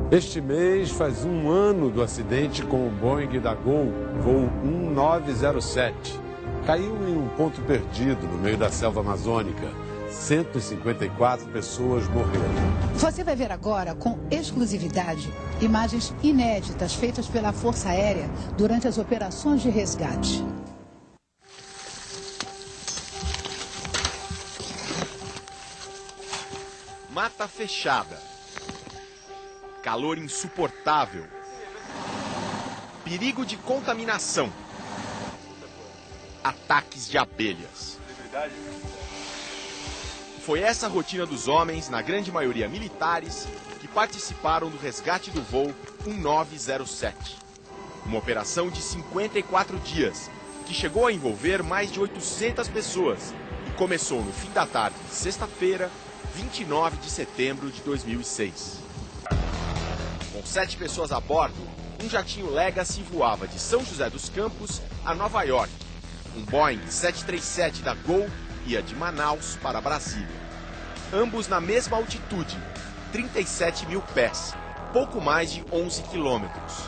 Este mês faz um ano do acidente com o Boeing da Gol, voo 1907. Caiu em um ponto perdido no meio da selva amazônica. 154 pessoas morreram. Você vai ver agora, com exclusividade, imagens inéditas feitas pela Força Aérea durante as operações de resgate. Mata fechada. Calor insuportável. Perigo de contaminação. Ataques de abelhas. Foi essa a rotina dos homens, na grande maioria militares, que participaram do resgate do voo 1907. Uma operação de 54 dias, que chegou a envolver mais de 800 pessoas e começou no fim da tarde de sexta-feira, 29 de setembro de 2006. Com 7 pessoas a bordo, um jatinho Legacy voava de São José dos Campos a Nova York. Um Boeing 737 da Gol ia de Manaus para Brasília. Ambos na mesma altitude, 37 mil pés, pouco mais de 11 quilômetros.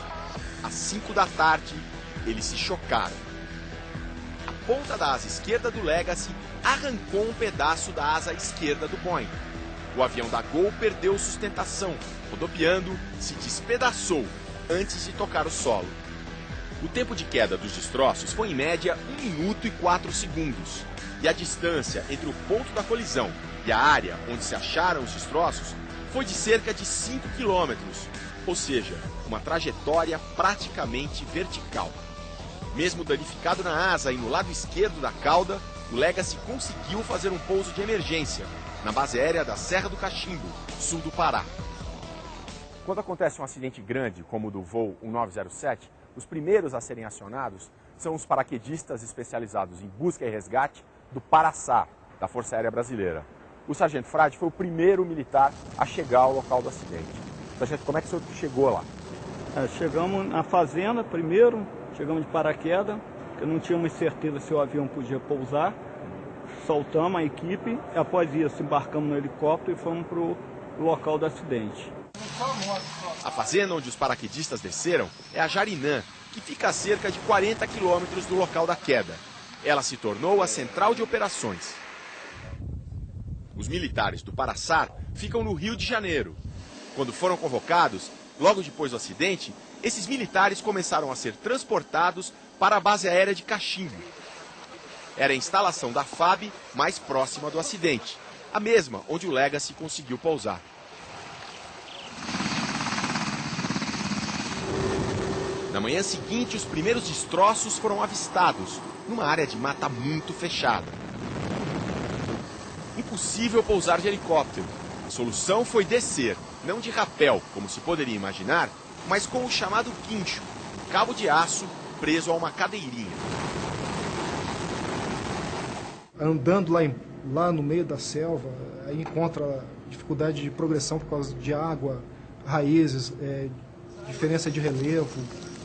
Às 5 da tarde, eles se chocaram. A ponta da asa esquerda do Legacy arrancou um pedaço da asa esquerda do Boeing. O avião da Gol perdeu sustentação, rodopiando, se despedaçou antes de tocar o solo. O tempo de queda dos destroços foi em média 1 minuto e 4 segundos. E a distância entre o ponto da colisão e a área onde se acharam os destroços foi de cerca de 5 quilômetros, ou seja, uma trajetória praticamente vertical. Mesmo danificado na asa e no lado esquerdo da cauda, o Legacy conseguiu fazer um pouso de emergência na base aérea da Serra do Cachimbo, sul do Pará. Quando acontece um acidente grande, como o do voo 1907, os primeiros a serem acionados são os paraquedistas especializados em busca e resgate do Paraçar, da Força Aérea Brasileira. O sargento Frade foi o primeiro militar a chegar ao local do acidente. Sargento, como é que o senhor chegou lá? Chegamos na fazenda primeiro, chegamos de paraquedas, porque não tínhamos certeza se o avião podia pousar. Soltamos a equipe, e após isso embarcamos no helicóptero e fomos para o local do acidente. A fazenda onde os paraquedistas desceram é a Jarinã, que fica a cerca de 40 quilômetros do local da queda. Ela se tornou a central de operações. Os militares do Paraçar ficam no Rio de Janeiro. Quando foram convocados, logo depois do acidente, esses militares começaram a ser transportados para a base aérea de Cachimbo. Era a instalação da FAB mais próxima do acidente, a mesma onde o Legacy conseguiu pousar. Na manhã seguinte, os primeiros destroços foram avistados, numa área de mata muito fechada. Impossível pousar de helicóptero. A solução foi descer, não de rapel, como se poderia imaginar, mas com o chamado guincho, um cabo de aço preso a uma cadeirinha. Andando lá no meio da selva, aí encontra dificuldade de progressão por causa de água, raízes, diferença de relevo,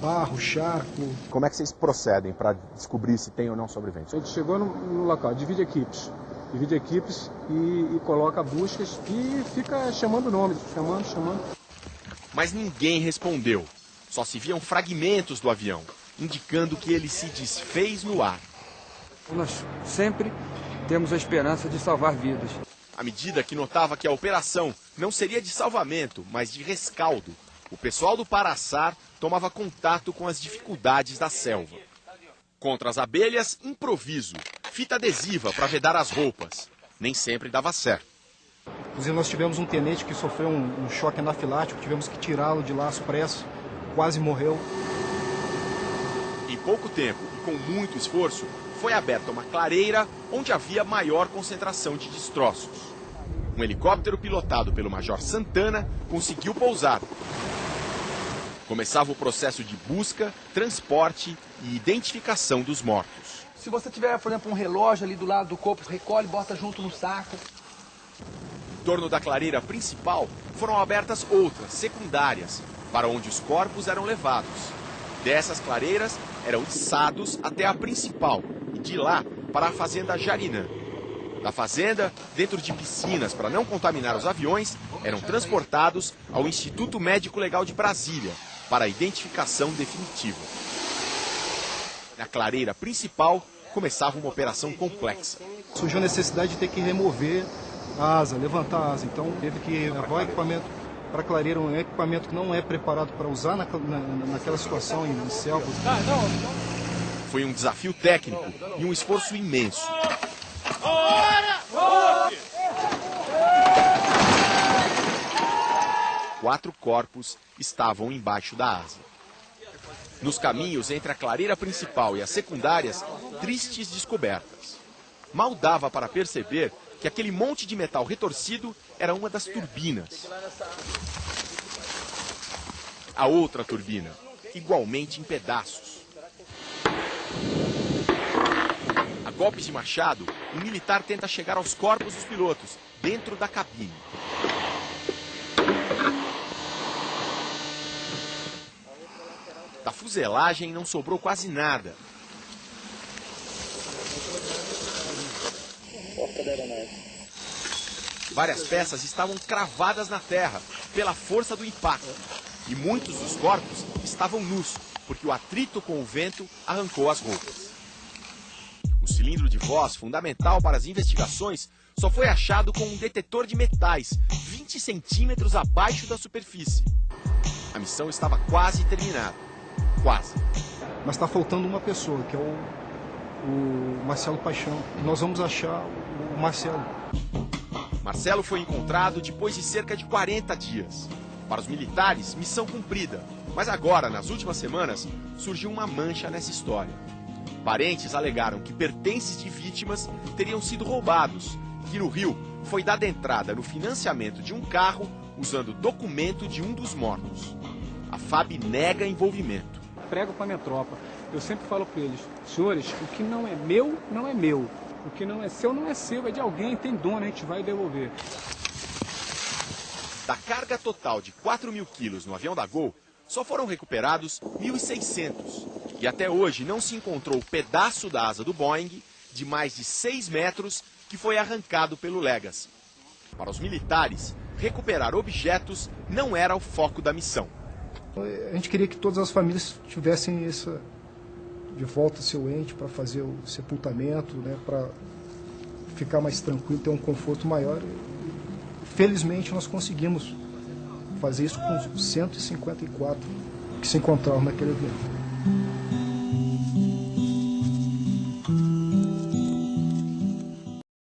barro, charco. Como é que vocês procedem para descobrir se tem ou não sobreviventes? A gente chegou no local, divide equipes e coloca buscas e fica chamando nomes, chamando. Mas ninguém respondeu. Só se viam fragmentos do avião, indicando que ele se desfez no ar. Nós sempre temos a esperança de salvar vidas. À medida que notava que a operação não seria de salvamento, mas de rescaldo, o pessoal do Paraçar tomava contato com as dificuldades da selva. Contra as abelhas, improviso, fita adesiva para vedar as roupas. Nem sempre dava certo. Inclusive nós tivemos um tenente que sofreu um choque anafilático, tivemos que tirá-lo de lá às pressas, quase morreu. Em pouco tempo e com muito esforço, foi aberta uma clareira onde havia maior concentração de destroços. Um helicóptero pilotado pelo Major Santana conseguiu pousar. Começava o processo de busca, transporte e identificação dos mortos. Se você tiver, por exemplo, um relógio ali do lado do corpo, recolhe e bota junto no saco. Em torno da clareira principal foram abertas outras, secundárias, para onde os corpos eram levados. Dessas clareiras eram içados até a principal e de lá para a fazenda Jarinã. Da fazenda, dentro de piscinas para não contaminar os aviões, eram transportados ao Instituto Médico Legal de Brasília para a identificação definitiva. Na clareira principal, começava uma operação complexa. Surgiu a necessidade de ter que remover a asa, levantar a asa. Então teve que levar o equipamento para a clareira, um equipamento que não é preparado para usar naquela situação em selva. Foi um desafio técnico e um esforço imenso. 4 corpos estavam embaixo da asa. Nos caminhos entre a clareira principal e as secundárias, tristes descobertas. Mal dava para perceber que aquele monte de metal retorcido era uma das turbinas. A outra turbina, igualmente em pedaços. A golpes de machado, o militar tenta chegar aos corpos dos pilotos, dentro da cabine. Da fuselagem não sobrou quase nada. Várias peças estavam cravadas na terra pela força do impacto. E muitos dos corpos estavam nus, porque o atrito com o vento arrancou as roupas. O cilindro de voz, fundamental para as investigações, só foi achado com um detetor de metais, 20 centímetros abaixo da superfície. A missão estava quase terminada. Quase. Mas está faltando uma pessoa, que é o Marcelo Paixão. Nós vamos achar o Marcelo. Marcelo foi encontrado depois de cerca de 40 dias. Para os militares, missão cumprida. Mas agora, nas últimas semanas, surgiu uma mancha nessa história. Parentes alegaram que pertences de vítimas teriam sido roubados, que no Rio foi dada entrada no financiamento de um carro usando documento de um dos mortos. A FAB nega envolvimento. Prego para a minha tropa. Eu sempre falo para eles, senhores, o que não é meu, não é meu. O que não é seu, não é seu, é de alguém, tem dono, a gente vai devolver. Da carga total de 4.000 quilos no avião da Gol, só foram recuperados 1.600. E até hoje não se encontrou o pedaço da asa do Boeing de mais de 6 metros que foi arrancado pelo Legacy. Para os militares, recuperar objetos não era o foco da missão. A gente queria que todas as famílias tivessem de volta seu ente para fazer o sepultamento, né, para ficar mais tranquilo, ter um conforto maior. Felizmente nós conseguimos fazer isso com os 154 que se encontravam naquele avião.